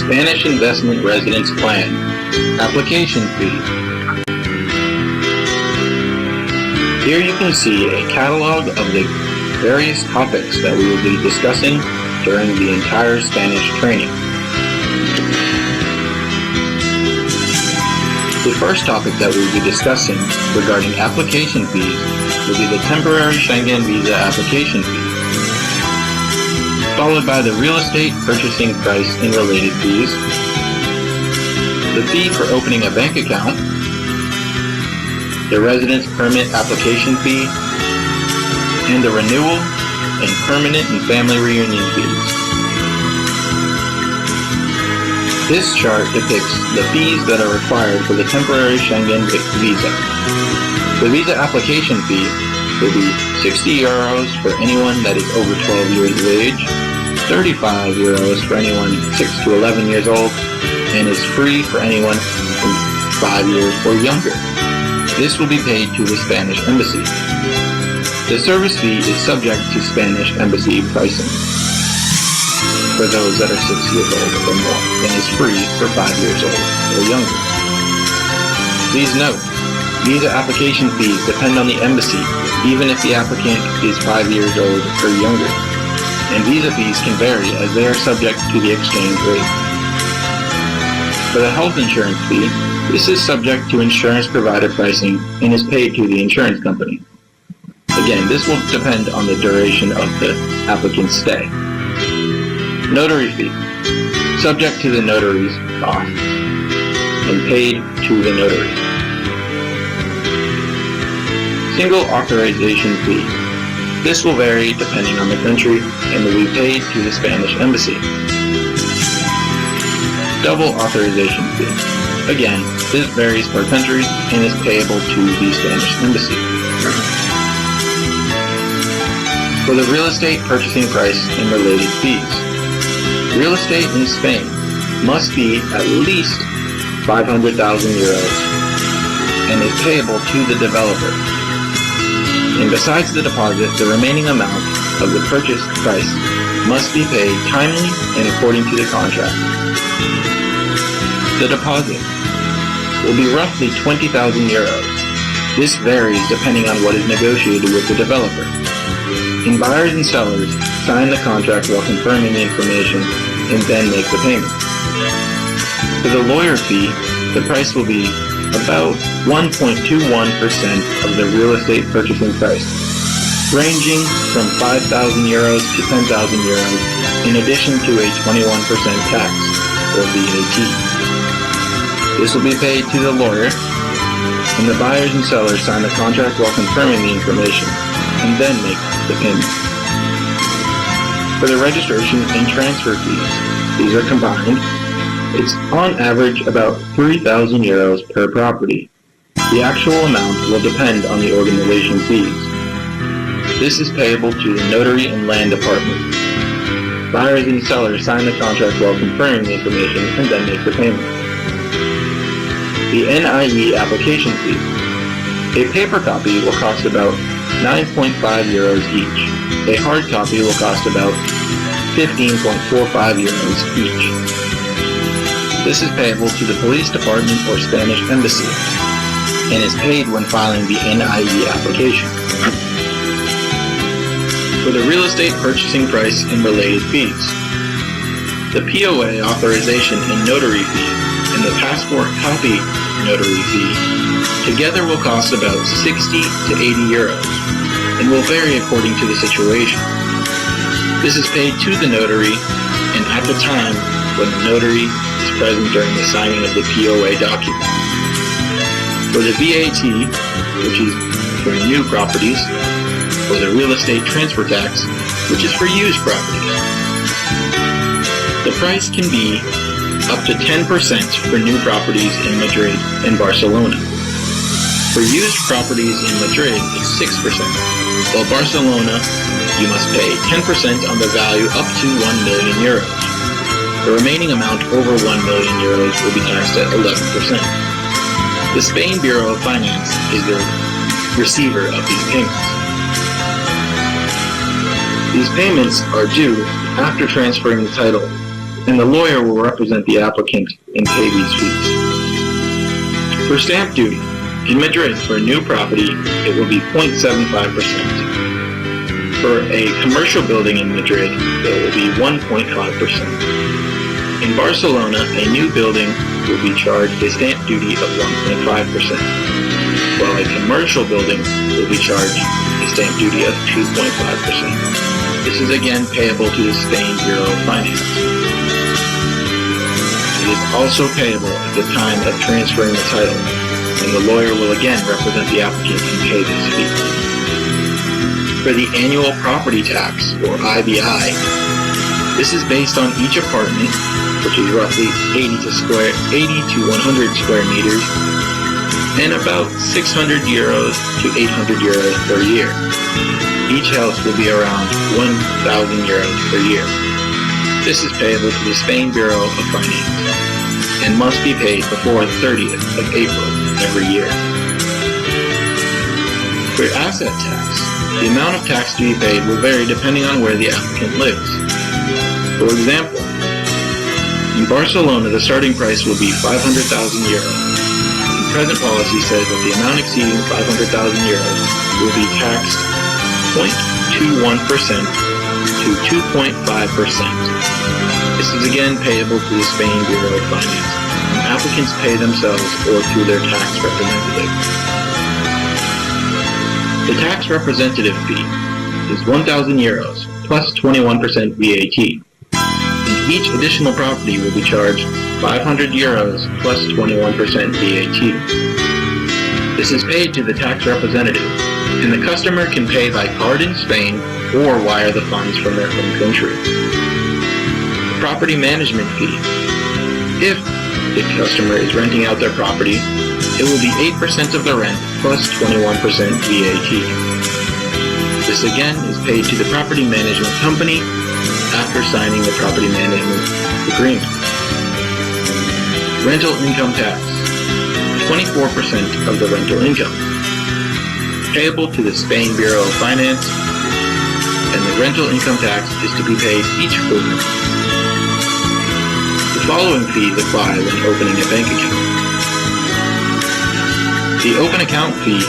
Spanish Investment Residence Plan. Application fee. Here you can see a catalog of the various topics that we will be discussing during the entire Spanish training. The first topic that we will be discussing regarding application fees will be the temporary Schengen visa application fee, followed by the real estate purchasing price and related fees, the fee for opening a bank account, the residence permit application fee, and the renewal and permanent and family reunion fees. This chart depicts the fees that are required for the temporary Schengen visa. The visa application fee will be 60 euros for anyone that is over 12 years of age, 35 euros for anyone 6 to 11 years old, and is free for anyone from 5 years or younger. This will be paid to the Spanish Embassy. The service fee is subject to Spanish Embassy pricing for those that are 6 years old or more, and is free for 5 years old or younger. Please note, visa application fees depend on the embassy, even if the applicant is 5 years old or younger, and visa fees can vary as they are subject to the exchange rate. For the health insurance fee, this is subject to insurance provider pricing and is paid to the insurance company. Again, this will depend on the duration of the applicant's stay. Notary fee, subject to the notary's costs and paid to the notary. Single authorization fee. This will vary depending on the country and will be paid to the Spanish Embassy. Double authorization fee. Again, this varies per country and is payable to the Spanish Embassy. For the real estate purchasing price and related fees. Real estate in Spain must be at least 500,000 euros and is payable to the developer. And besides the deposit, the remaining amount of the purchase price must be paid timely and according to the contract. The deposit will be roughly 20,000 euros. This varies depending on what is negotiated with the developer. And buyers and sellers sign the contract while confirming the information and then make the payment. For the lawyer fee, the price will be about 1.21% of the real estate purchasing price, ranging from 5,000 euros to 10,000 euros, in addition to a 21% tax, or VAT. This will be paid to the lawyer, and the buyers and sellers sign the contract while confirming the information, and then make the payment. For the registration and transfer fees, these are combined. It's on average about 3,000 euros per property. The actual amount will depend on the organization fees. This is payable to the notary and land department. Buyers and sellers sign the contract while confirming the information and then make the payment. The NIE application fee. A paper copy will cost about 9.5 euros each. A hard copy will cost about 15.45 euros each. This is payable to the police department or Spanish Embassy and is paid when filing the NIE application. For the real estate purchasing price and related fees, the POA authorization and notary fee and the passport copy notary fee together will cost about 60 to 80 euros and will vary according to the situation. This is paid to the notary and at the time when the notary is present during the signing of the POA document. For the VAT, which is for new properties, or the real estate transfer tax, which is for used properties, the price can be up to 10% for new properties in Madrid and Barcelona. For used properties in Madrid, it's 6%, while Barcelona, you must pay 10% on the value up to 1 million euros. The remaining amount over 1 million euros will be taxed at 11%. The Spain Bureau of Finance is the receiver of these payments. These payments are due after transferring the title and the lawyer will represent the applicant and pay these fees. For stamp duty, in Madrid, for a new property, it will be 0.75%. For a commercial building in Madrid, it will be 1.5%. In Barcelona, a new building will be charged a stamp duty of 1.5%, while a commercial building will be charged a stamp duty of 2.5%. This is again payable to the Spain Bureau of Finance. It is also payable at the time of transferring the title, and the lawyer will again represent the applicant and pay this fee. For the annual property tax, or IBI, this is based on each apartment, which is roughly 80 to 100 square meters, and about 600 euros to 800 euros per year. Each house will be around 1,000 euros per year. This is payable to the Spain Bureau of Finance and must be paid before the 30th of April every year. For asset tax, the amount of tax to be paid will vary depending on where the applicant lives. For example, in Barcelona, the starting price will be 500,000 euros. The present policy says that the amount exceeding 500,000 euros will be taxed 0.21% to 2.5%. This is again payable to the Spain Bureau of Finance, and applicants pay themselves or through their tax representative. The tax representative fee is 1,000 euros plus 21% VAT. And each additional property will be charged 500 euros plus 21% VAT. This is paid to the tax representative, and the customer can pay by card in Spain or wire the funds from their home country. The property management fee. If the customer is renting out their property, it will be 8% of the rent plus 21% VAT. This again is paid to the property management company after signing the property management agreement. Rental income tax. 24% of the rental income. Payable to the Spain Bureau of Finance, and the rental income tax is to be paid each quarter. The following fees apply when opening a bank account. The open account fee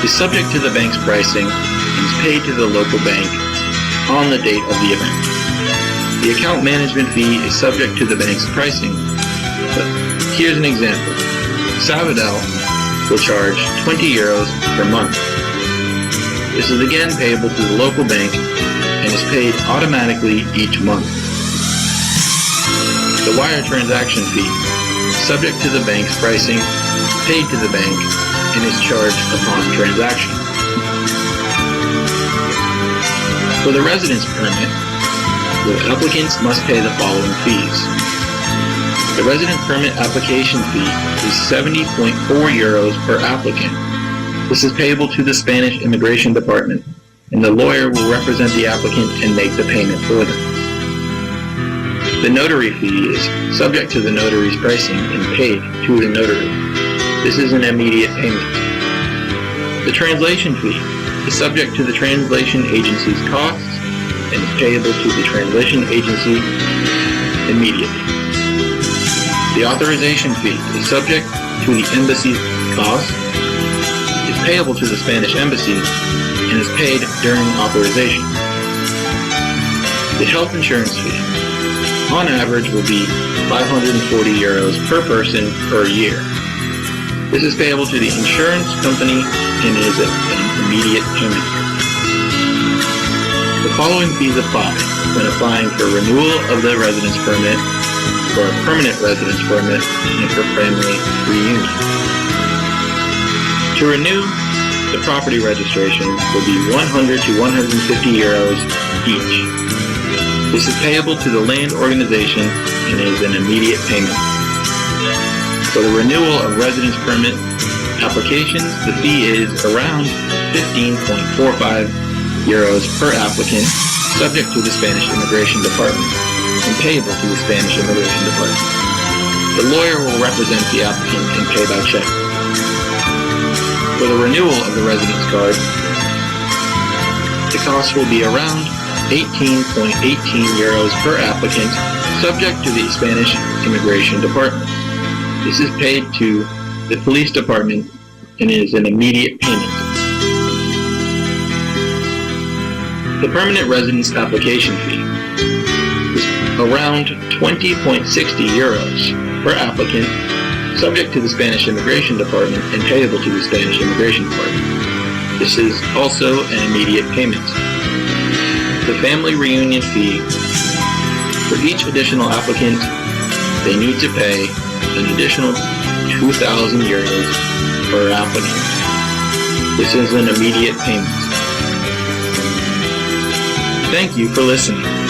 is subject to the bank's pricing and is paid to the local bank on the date of the event. The account management fee is subject to the bank's pricing, but here's an example. Sabadell will charge 20 euros per month. This is again payable to the local bank and is paid automatically each month. The wire transaction fee is subject to the bank's pricing, paid to the bank, and is charged upon transaction. For the residence permit, the applicants must pay the following fees. The residence permit application fee is 70.4 euros per applicant. This is payable to the Spanish Immigration Department, and the lawyer will represent the applicant and make the payment for them. The notary fee is subject to the notary's pricing and paid to the notary. This is an immediate payment. The translation fee is subject to the translation agency's costs and is payable to the translation agency immediately. The authorization fee is subject to the embassy's costs, is payable to the Spanish embassy, and is paid during authorization. The health insurance fee, on average, will be 540 euros per person per year. This is payable to the insurance company and is an immediate payment. The following fees apply when applying for renewal of the residence permit, for a permanent residence permit, and for family reunion. To renew, the property registration will be 100 to 150 euros each. This is payable to the land organization and is an immediate payment. For the renewal of residence permit applications, the fee is around 15.45 euros per applicant, subject to the Spanish Immigration Department, and payable to the Spanish Immigration Department. The lawyer will represent the applicant and pay by check. For the renewal of the residence card, the cost will be around 18.18 euros per applicant, subject to the Spanish Immigration Department. This is paid to the police department and is an immediate payment. The permanent residence application fee is around 20.60 euros per applicant, subject to the Spanish Immigration Department and payable to the Spanish Immigration Department. This is also an immediate payment. The family reunion fee, for each additional applicant, they need to pay an additional 2,000 euros per applicant. This is an immediate payment. Thank you for listening.